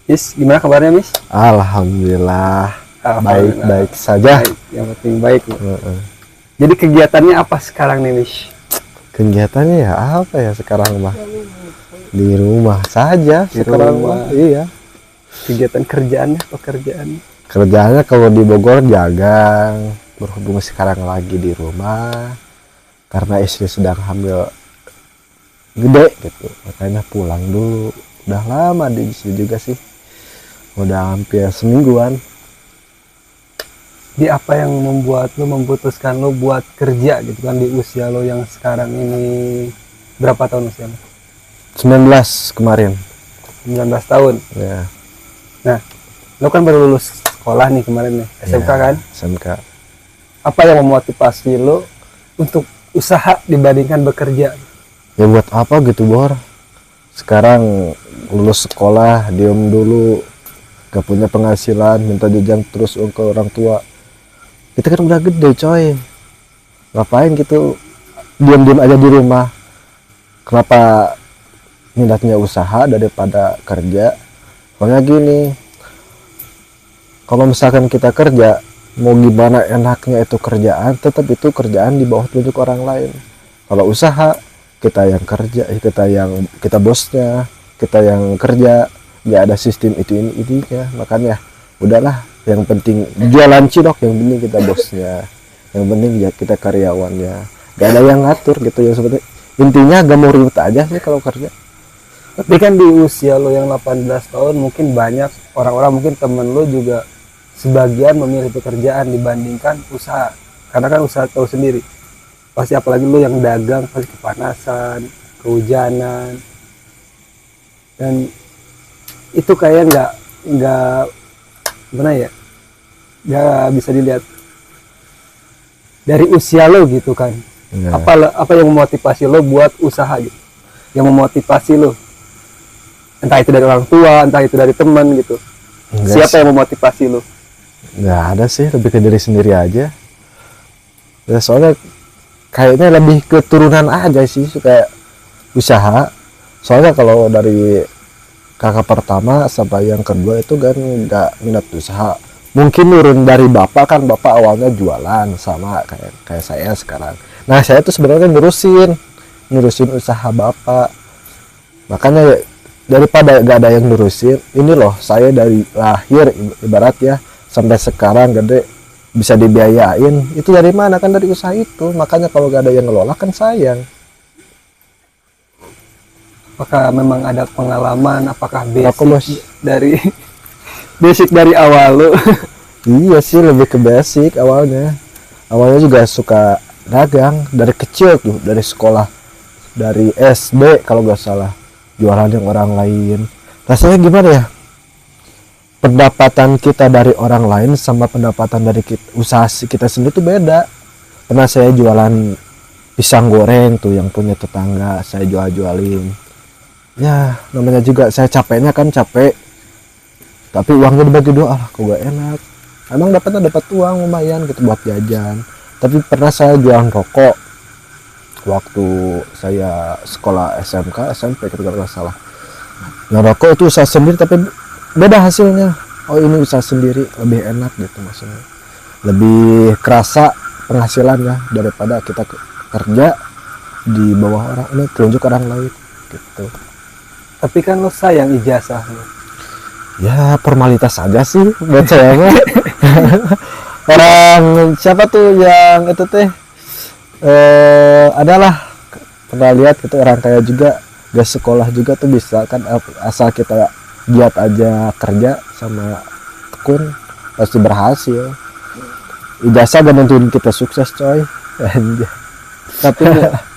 Miss, gimana kabarnya, Miss? Alhamdulillah, Alhamdulillah. baik-baik saja. Baik, yang penting baik. Heeh. Jadi kegiatannya apa sekarang nih, Miss? Kegiatannya ya apa ya sekarang mah? Di rumah saja Di sekarang rumah. mah. Iya. Kegiatan kerjaannya, pekerjaan. Kerjanya kalau di Bogor jagang, berhubung sekarang lagi di rumah karena istri sedang hamil gede gitu. Makanya pulang dulu. Udah lama di sini juga sih. Udah hampir semingguan. Di apa yang membuat lo memutuskan lo buat kerja gitu kan di usia lo yang sekarang ini berapa tahun usia lo? 19 kemarin. 19 tahun. Ya. Nah, lo kan baru lulus sekolah nih kemarin nih, SMK Ya, kan? SMK. Apa yang memotivasi lo untuk usaha dibandingkan bekerja? Ya buat apa gitu Bor, sekarang lulus sekolah diem dulu, gak punya penghasilan, minta jajan terus ke orang tua. Kita kan udah gede coy, ngapain gitu diam-diam aja di rumah. Kenapa minatnya usaha daripada kerja? Soalnya gini, kalau misalkan kita kerja, mau gimana enaknya itu kerjaan, tetap itu kerjaan di bawah tunjuk orang lain. Kalau usaha, kita yang kerja, kita bosnya, kita yang kerja, nggak ada sistem itu ini ininya. Makanya udahlah, yang penting jualan cilok, yang penting kita bosnya, yang penting ya kita karyawannya, nggak ada yang ngatur gitu ya. Seperti intinya gak mau ribet aja sih kalau kerja. Tapi kan di usia lo yang 18 tahun mungkin banyak orang-orang, mungkin temen lo juga sebagian memilih pekerjaan dibandingkan usaha. Karena kan usaha tahu sendiri. Pasti apalagi lo yang dagang pasti kepanasan, kehujanan. Dan itu kayak nggak gimana ya? Nggak bisa dilihat dari usia lo gitu kan. Ya. Apa yang memotivasi lo buat usaha gitu? Yang memotivasi lo? Entah itu dari orang tua, entah itu dari teman gitu. Enggak Siapa sih. yang memotivasi lo? Nggak ada sih, lebih ke diri sendiri aja ya. Soalnya kayaknya lebih keturunan aja sih suka usaha. Soalnya kalau dari kakak pertama sampai yang kedua itu kan nggak minat usaha. Mungkin nurun dari bapak, kan bapak awalnya jualan sama kayak saya sekarang. Nah saya tuh sebenarnya ngurusin usaha bapak. Makanya ya, daripada gak ada yang ngurusin, ini loh saya dari lahir ibarat ya sampai sekarang gede bisa dibiayain, itu dari mana? Kan dari usaha itu. Makanya kalau gak ada yang ngelola kan sayang. Apakah memang ada pengalaman? Apakah Aku bos, dari basic dari awal lo? iya sih lebih ke basic awalnya juga suka dagang dari kecil tuh, dari sekolah, dari SD kalau gak salah, jualan yang orang lain. Rasanya gimana ya, pendapatan kita dari orang lain sama pendapatan dari usaha kita sendiri tuh beda. Pernah saya jualan pisang goreng tuh, yang punya tetangga saya jualin. Ya namanya juga saya capeknya kan capek, tapi uangnya dibagi dua, kok gak enak. Emang dapat uang lumayan gitu buat jajan. Tapi pernah saya jualan rokok waktu saya sekolah SMK SMP kalau nggak salah. Nah rokok itu usaha sendiri tapi beda hasilnya. Oh ini usaha sendiri lebih enak gitu, maksudnya lebih kerasa penghasilannya daripada kita kerja di bawah orang ini, tunjuk orang lain gitu. Tapi kan lo sayang ijazah lo. Ya formalitas saja sih buat saya mah. Orang siapa tuh yang itu teh adalah pernah lihat gitu, orang kaya juga gak sekolah juga tuh bisa kan, asal kita giat aja kerja sama tekun pasti berhasil. Ijazah gak nentuin kita sukses coy. Anjay. Tapi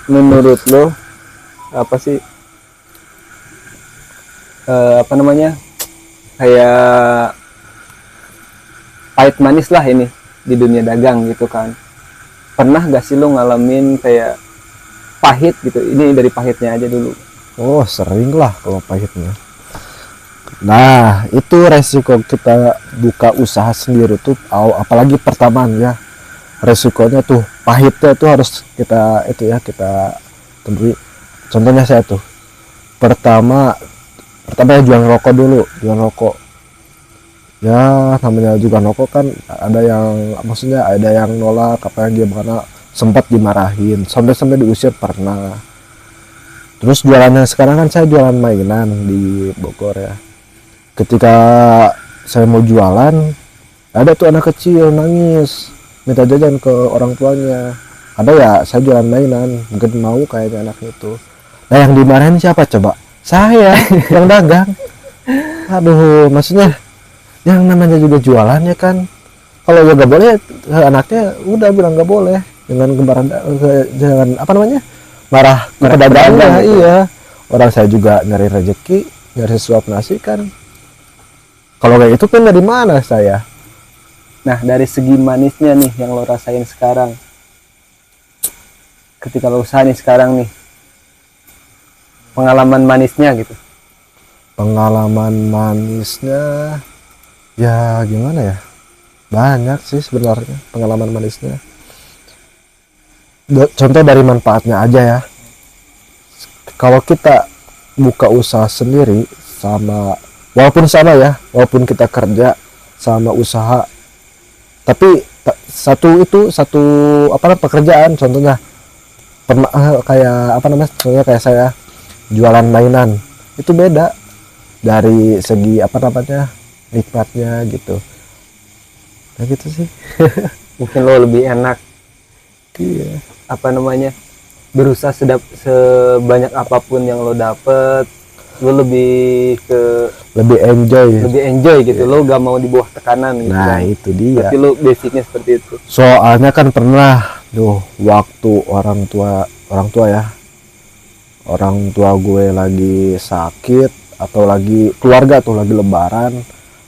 menurut lo apa sih apa namanya, kayak pahit manis lah ini di dunia dagang gitu kan? Pernah gak sih lo ngalamin kayak pahit gitu? Ini dari pahitnya aja dulu. Oh sering lah kalau pahitnya. Nah itu resiko kita buka usaha sendiri tuh, apalagi pertamaan ya, resikonya tuh pahitnya tuh harus kita itu ya kita temui. Contohnya saya tuh pertama pertama ya jualan rokok dulu, jualan rokok. Ya namanya juga rokok kan ada yang maksudnya ada yang nolak apa yang gimana, sempat dimarahin sampai diusir pernah. Terus jualannya sekarang kan saya jualan mainan di Bogor ya. Ketika saya mau jualan, ada tuh anak kecil nangis minta jajan ke orang tuanya. Ada ya, saya jualan mainan, mungkin mau kayaknya anak itu. Nah yang dimarahin siapa coba? Saya yang dagang. Aduh, maksudnya yang namanya juga jualan ya kan. Kalau ya nggak boleh, anaknya udah bilang nggak boleh dengan kemarahan, jangan apa namanya, marah ke pedagangnya. Iya, orang saya juga nyari rezeki, nyari suap nasi kan. Kalau kayak itu kan dari mana saya? Nah, dari segi manisnya nih yang lo rasain sekarang, ketika lo usaha nih sekarang nih, pengalaman manisnya gitu. Pengalaman manisnya ya gimana ya, banyak sih sebenarnya pengalaman manisnya. Contoh dari manfaatnya aja ya, kalau kita buka usaha sendiri sama, walaupun sama ya, walaupun kita kerja sama usaha, tapi satu apa pekerjaan, contohnya kayak apa namanya, contohnya kayak saya jualan mainan, itu beda dari segi apa namanya, nikmatnya gitu. Nah gitu sih. Mungkin lo lebih enak, Iya, apa namanya, berusaha sebanyak apapun yang lo dapet, lo lebih lebih enjoy gitu. Lo gak mau di bawah tekanan gitu nah kan. itu dia. Berarti lo basicnya seperti itu. Soalnya kan pernah waktu orang tua ya, orang tua gue lagi sakit atau lagi keluarga tuh lagi lebaran,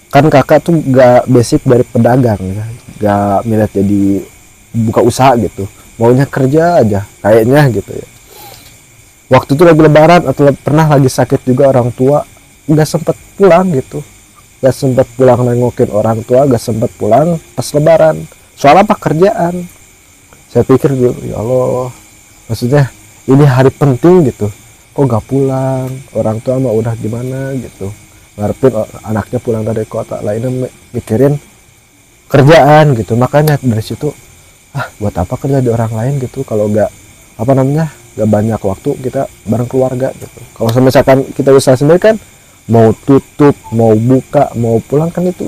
kan kakak tuh gak basic dari pedagang ya, gak minat jadi buka usaha gitu, maunya kerja aja kayaknya gitu ya. Waktu itu lagi lebaran atau pernah lagi sakit juga orang tua, gak sempet pulang gitu, gak sempet pulang nengokin orang tua, gak sempet pulang pas lebaran. Soal apa? Kerjaan. Saya pikir dulu, ya Allah, maksudnya ini hari penting gitu, kok gak pulang, orang tua mah udah gimana gitu, ngarepin anaknya pulang dari kota, lainnya mikirin kerjaan gitu. Makanya dari situ, buat apa kerja di orang lain gitu, kalau gak apa namanya, gak banyak waktu kita bareng keluarga gitu. Kalau misalkan kita usaha sendiri kan, mau tutup, mau buka, mau pulang kan itu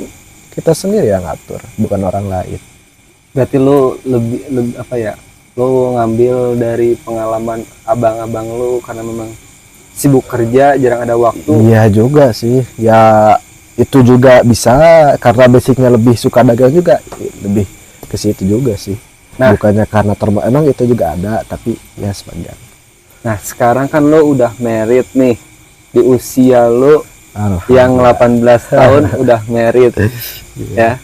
kita sendiri yang ngatur, bukan orang lain. Berarti lo lebih apa ya, lo ngambil dari pengalaman abang-abang lo karena memang sibuk kerja, jarang ada waktu. Iya juga sih ya, itu juga bisa karena basicnya lebih suka dagang juga, lebih ke situ juga sih. Nah, bukannya karena emang itu juga ada, tapi ya sebagian. Nah sekarang kan lo udah married nih, di usia lo yang 18 tahun udah married ya.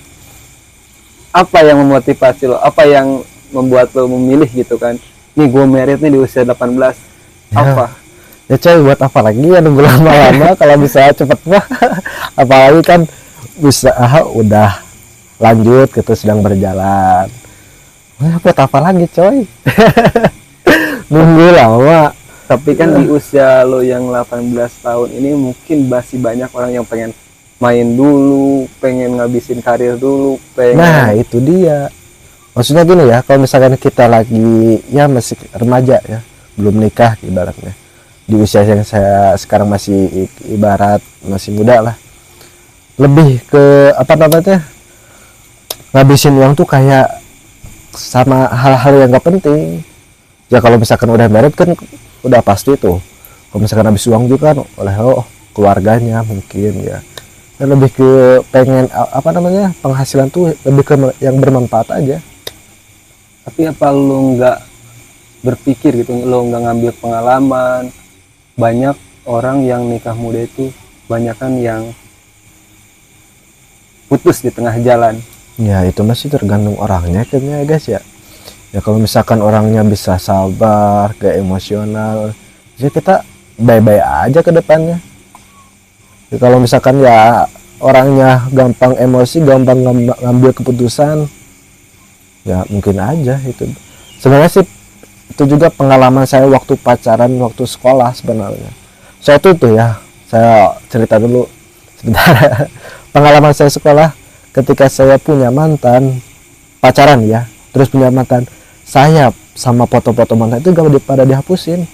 Apa yang memotivasi lo, apa yang membuat lo memilih gitu kan, nih gue married nih di usia 18 ya. Apa ya coy, buat apa lagi ya nunggu lama-lama kalau bisa cepet mah. Apalagi kan bisa udah lanjut gitu, sedang berjalan. Buat apa lagi coy. Nunggu lama. Tapi kan di usia lo yang 18 tahun ini mungkin masih banyak orang yang pengen main dulu, pengen ngabisin karir dulu, pengen. Nah itu dia, maksudnya gini ya, kalau misalkan kita lagi ya masih remaja ya, belum nikah ibaratnya, di usia yang saya sekarang masih ibarat masih muda lah, lebih ke apa namanya, ngabisin uang tuh kayak sama hal-hal yang gak penting ya. Kalau misalkan udah married kan udah pasti tuh, kalau misalkan habis uang juga kan oleh keluarganya mungkin ya. Dan lebih ke pengen apa namanya, penghasilan tuh lebih ke yang bermanfaat aja. Tapi apa lo nggak berpikir gitu, lo nggak ngambil pengalaman, banyak orang yang nikah muda itu banyakan yang putus di tengah jalan. Ya itu masih tergantung orangnya kayaknya guys ya. Ya kalau misalkan orangnya bisa sabar, gak emosional, ya kita bye-bye aja ke depannya. Ya, kalau misalkan ya orangnya gampang emosi, gampang ngambil keputusan, ya mungkin aja itu. Sebenarnya sih itu juga pengalaman saya waktu pacaran, waktu sekolah sebenarnya. Saya tuh ya Saya cerita dulu sebentar. Pengalaman saya sekolah ketika saya punya mantan, pacaran ya, terus punya mantan, saya sama foto-foto mantan itu gak pada dihapusin.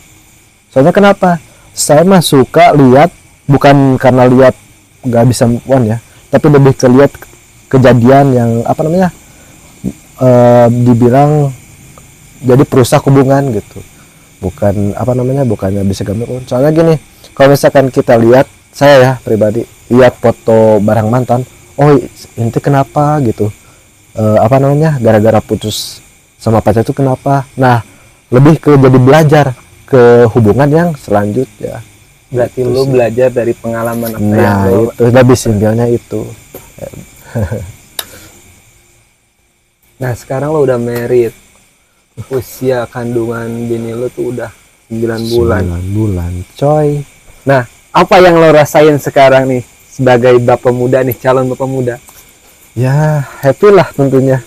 Soalnya kenapa? Saya mah suka lihat, bukan karena lihat gak bisa move on ya, tapi lebih ke lihat kejadian yang apa namanya, dibilang jadi perusak hubungan gitu, bukan apa namanya, bukannya bisa gak move on. Soalnya gini, kalau misalkan kita lihat, saya ya pribadi lihat foto bareng mantan, oh ini kenapa gitu, apa namanya, gara-gara putus sama pacar itu kenapa. Nah, lebih ke jadi belajar ke hubungan yang selanjutnya. Berarti Itu lu sih. belajar dari pengalaman apa yang Nah lu. itu lebih simpelnya itu. Nah sekarang lo udah married, usia kandungan bini lo tuh udah 9 bulan. 9 bulan coy. Nah apa yang lo rasain sekarang nih sebagai bapak muda nih, calon bapak muda? Ya happy lah tentunya,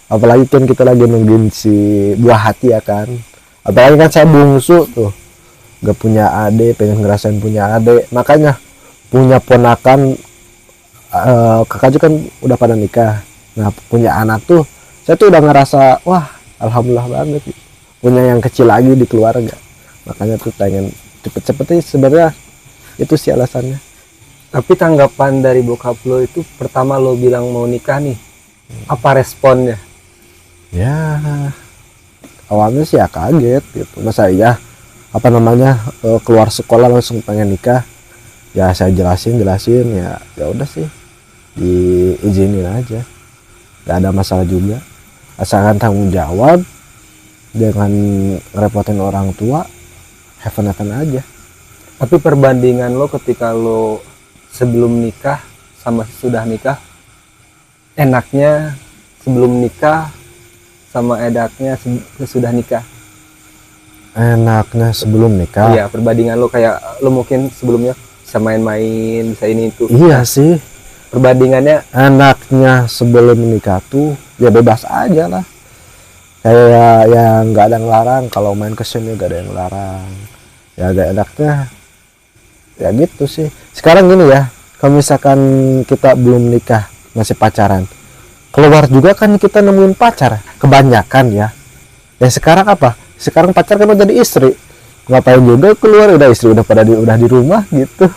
apalagi kan kita lagi nungguin si buah hati ya kan. Apalagi kan saya bungsu tuh, gak punya adik, pengen ngerasain punya adik. Makanya punya ponakan, kakak juga kan udah pada nikah. Nah punya anak tuh, saya tuh udah ngerasa wah alhamdulillah banget punya yang kecil lagi di keluarga. Makanya tuh pengen cepet-cepet sih sebenarnya, itu sih alasannya. Tapi tanggapan dari bokap lo itu pertama lo bilang mau nikah nih, apa responnya? Ya awalnya sih ya kaget gitu, masa iya apa namanya, keluar sekolah langsung pengen nikah. Ya saya jelasin ya, ya udah sih diizinin aja, gak ada masalah juga, asalkan tanggung jawab, jangan ngerepotin orang tua, have fun aja. Tapi perbandingan lo ketika lo sebelum nikah sama sesudah nikah, enaknya sebelum nikah sama enaknya sesudah nikah. Enaknya sebelum nikah, Iya, perbandingan lo kayak lo mungkin sebelumnya bisa main-main, bisa ini itu. iya sih, Perbandingannya enaknya sebelum nikah tuh ya bebas aja lah, kayak ya nggak ada yang larang, kalau main kesini gak ada yang larang. Ya agak enaknya ya gitu sih. Sekarang gini ya, kalau misalkan kita belum nikah masih pacaran, keluar juga kan kita nemuin pacar kebanyakan ya. Ya sekarang apa, sekarang pacar kan udah jadi istri, ngapain juga keluar, udah istri udah udah di rumah gitu.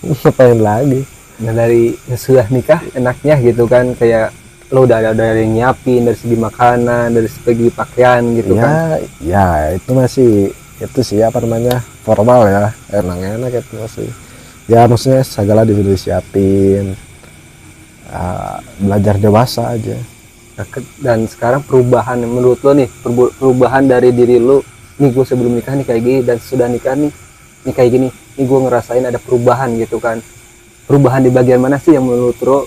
Ngapain lagi. nah dari sesudah nikah enaknya gitu kan, kayak lo udah ada yang nyiapin dari segi makanan, dari segi pakaian gitu Ya kan. ya itu masih, itu sih apa namanya, formal ya, enak-enak itu masih, ya maksudnya segala disiapin, belajar dewasa aja. Nah, dan sekarang perubahan menurut lo nih, perubahan dari diri lo nih, gue sebelum nikah nih kayak gini dan sudah nikah nih kayak gini nih, gue ngerasain ada perubahan gitu kan. Perubahan di bagian mana sih yang menurut lo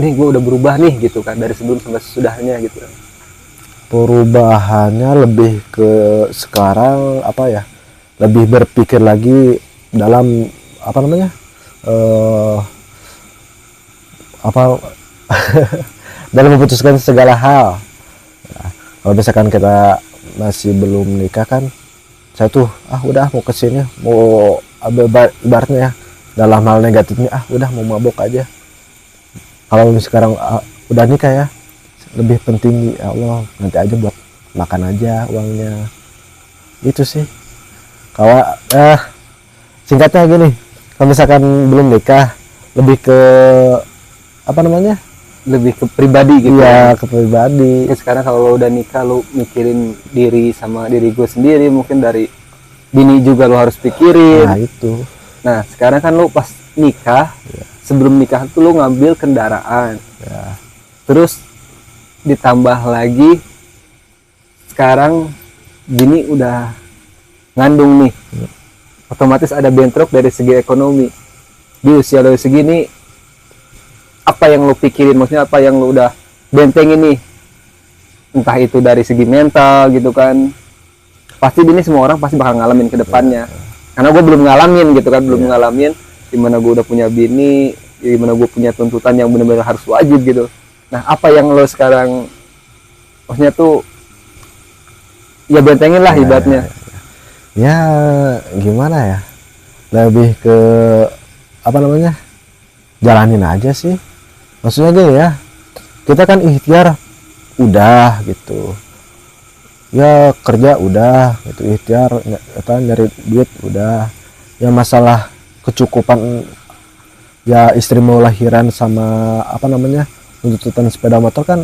nih gue udah berubah nih gitu kan, dari sebelum sampai sesudahnya gitu kan? Perubahannya lebih ke sekarang apa ya, lebih berpikir lagi dalam apa namanya, apa dalam memutuskan segala hal. Nah, kalau misalkan kita masih belum nikah kan, saya tuh udah mau kesini, mau ibaratnya ya, dalam hal negatifnya udah mau mabok aja. Kalau sekarang udah nikah ya, lebih penting ya Allah, nanti aja buat makan aja uangnya. Itu sih kalau singkatnya gini, kalau misalkan belum nikah lebih ke apa namanya, Lebih ke pribadi gitu iya ya. ke pribadi. Mungkin sekarang kalau lo udah nikah, lo mikirin diri sama diri gue sendiri, mungkin dari bini juga lo harus pikirin. Nah itu Nah sekarang kan lo pas nikah, sebelum nikah tuh lo ngambil kendaraan, ya, terus ditambah lagi sekarang bini udah ngandung nih, otomatis ada bentrok dari segi ekonomi. Di usia lo segini, apa yang lo pikirin, maksudnya apa yang lo udah bentengin nih, entah itu dari segi mental gitu kan. Pasti ini semua orang pasti bakal ngalamin ke depannya, karena gue belum ngalamin gitu kan, belum ngalamin dimana gue udah punya bini, dimana gue punya tuntutan yang benar-benar harus wajib gitu. Nah apa yang lo sekarang maksudnya tuh ya bentengin lah ibaratnya. ya gimana ya, lebih ke apa namanya, jalanin aja sih. Maksudnya gini ya, kita kan ikhtiar udah gitu ya, kerja udah gitu, ikhtiar nyari duit udah ya, masalah kecukupan ya, istri mau lahiran sama apa namanya tuntutan sepeda motor kan,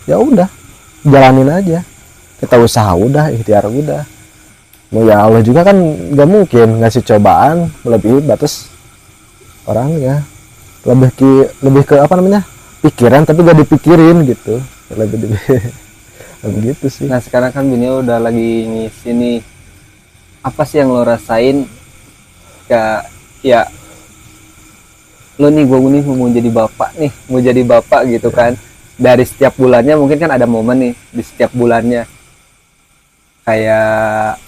ya udah jalanin aja, kita usaha udah, ikhtiar udah. Mau ya Allah juga kan nggak mungkin ngasih cobaan melebihi batas orangnya. Lebih ke apa namanya, pikiran tapi gak dipikirin gitu, lebih lebih gitu sih. Nah sekarang kan bini lo udah lagi ngisi nih, apa sih yang lo rasain ya lo nih, gue nih mau jadi bapak nih, mau jadi bapak gitu kan, dari setiap bulannya mungkin kan ada momen nih di setiap bulannya, kayak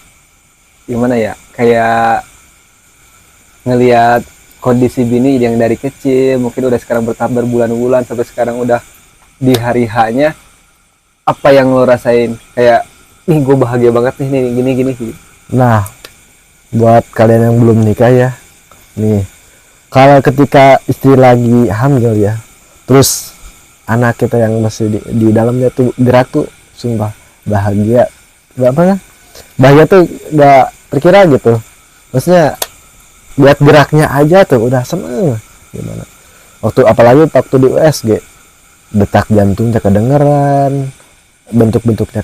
gimana ya, kayak ngelihat kondisi bini yang dari kecil mungkin udah sekarang bertahap berbulan-bulan sampai sekarang udah di hari hanya, apa yang lo rasain kayak nih gue bahagia banget nih gini gitu. Nah, buat kalian yang belum nikah ya, nih kalau ketika istri lagi hamil ya, terus anak kita yang masih di dalamnya tuh gerak tuh, sumpah bahagia. Apa ya, bahagia tuh gak terkira gitu, maksudnya buat geraknya aja tuh udah seneng gimana. Apalagi waktu di USG, detak jantungnya kedengeran, bentuk-bentuknya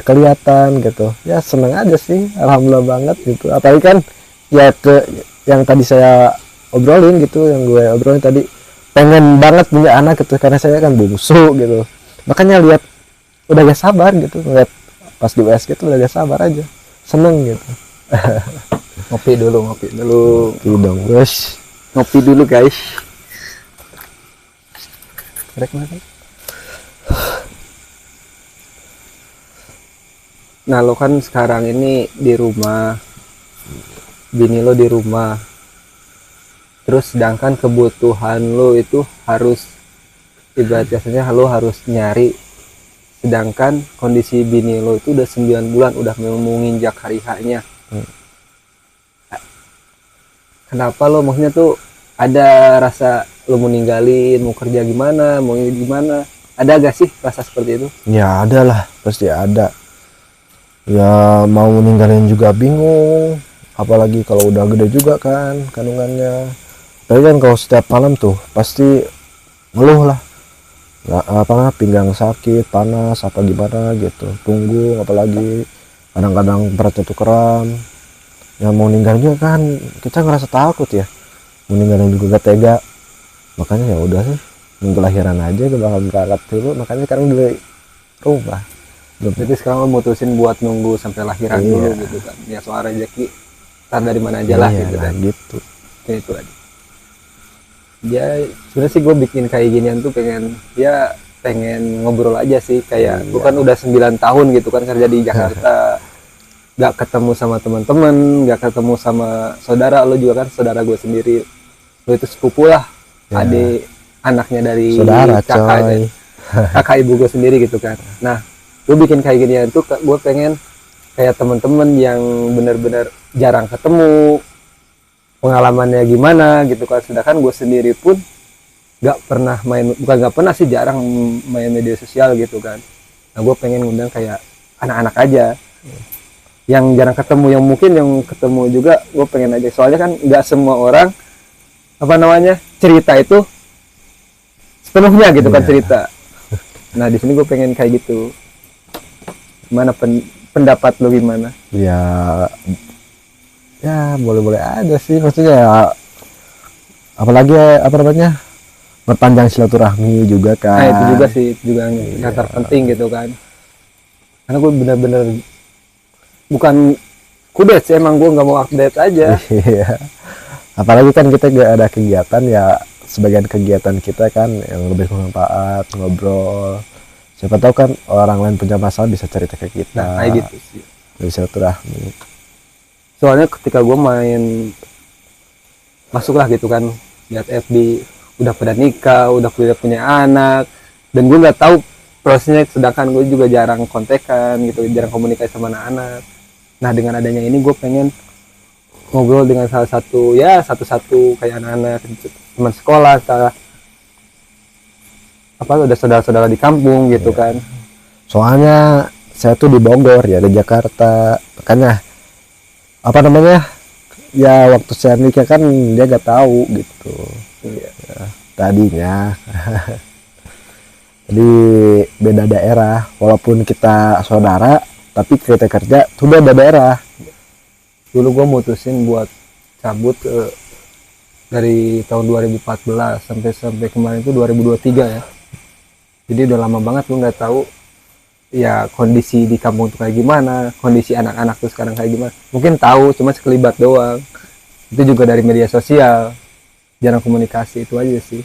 kelihatan gitu ya, seneng aja sih, alhamdulillah banget gitu. Apalagi kan ya yang tadi saya obrolin gitu, yang gue obrolin tadi, pengen banget punya anak gitu karena saya kan bungsu gitu, makanya lihat udah gak sabar gitu, ngeliat pas di USG tuh udah gak sabar aja, seneng gitu. Ngopi dulu Ngopi dong guys, ngopi dulu guys. Rek mana? Nah lo kan sekarang ini di rumah, bini lo di rumah, terus sedangkan kebutuhan lo itu harus, ibarat biasanya lo harus nyari, sedangkan kondisi bini lo itu udah 9 bulan, udah menginjak hari haknya. Kenapa lo, maksudnya tuh ada rasa lo mau ninggalin, mau kerja gimana, mau gimana, ada gak sih rasa seperti itu? Ya ada lah, pasti ada. Ya mau ninggalin juga bingung, apalagi kalau udah gede juga kan kandungannya. Tapi kan kalau setiap malam tuh pasti ngeluh lah, apa pinggang sakit, panas apa gimana gitu, punggung apalagi, kadang-kadang berat jatuh kram. Ya mau ninggalin juga kan kita ngerasa takut ya, mau ninggalin juga gak tega, makanya ya udah sih, nunggu lahiran aja, gue bakal berangkat dulu, makanya sekarang di rumah. Berarti sekarang lo mutusin buat nunggu sampai lahiran dulu gitu kan, ya soal rezeki ntar dari mana aja lah gitu kan, gitu. Kayak itu aja ya. Sebenarnya sih gue bikin kayak ginian tuh pengen ngobrol aja sih, kayak gue kan udah 9 tahun gitu kan kerja di Jakarta, gak ketemu sama teman-teman, gak ketemu sama saudara. Lo juga kan saudara gue sendiri, lo itu sepupu lah, adik anaknya dari saudara, kakak ibu gue sendiri gitu kan. Nah gue bikin kayak gini tuh gue pengen kayak temen-temen yang bener-bener jarang ketemu, pengalamannya gimana gitu kan. Sedangkan gue sendiri pun gak pernah bukan gak pernah sih, jarang main media sosial gitu kan. Nah gue pengen ngundang kayak anak-anak aja yang jarang ketemu, yang mungkin yang ketemu juga gue pengen aja, soalnya kan gak semua orang apa namanya cerita itu sepenuhnya gitu kan cerita. Nah di sini gue pengen kayak gitu. Gimana pendapat lo gimana? Ya boleh-boleh aja sih, maksudnya ya, apalagi apa namanya berpanjang silaturahmi juga kan. Nah itu juga sih, itu juga yang terpenting gitu kan, karena gue bener-bener bukan kudet sih, emang gue nggak mau update aja. Apalagi kan kita gak ada kegiatan ya, sebagian kegiatan kita kan yang lebih bermanfaat, ngobrol, siapa tahu kan orang lain punya masalah bisa cerita ke kita. Nah kayak gitu sih, bisa silaturahmi. soalnya ketika gue masuklah gitu kan, lihat FB udah pada nikah, udah punya anak, dan gue nggak tahu prosesnya, sedangkan gue juga jarang kontekan gitu, jarang komunikasi sama anak-anak. Nah dengan adanya ini gue pengen ngobrol dengan salah satu satu-satu kayak anak-anak teman sekolah, udah saudara-saudara di kampung gitu kan. Soalnya saya tuh di Bogor ya, di Jakarta, makanya apa namanya ya, waktu saya nikah kan dia gak tahu gitu. Iya. Tadinya jadi beda daerah, walaupun kita saudara tapi kita kerja sudah beda daerah. Dulu gue mutusin buat cabut dari tahun 2014 sampai kemarin itu 2023 ya. Jadi udah lama banget gue nggak tahu ya kondisi di kampung tuh kayak gimana, kondisi anak-anak tuh sekarang kayak gimana. Mungkin tahu cuma sekelibat doang. Itu juga dari media sosial, jarang komunikasi, itu aja sih.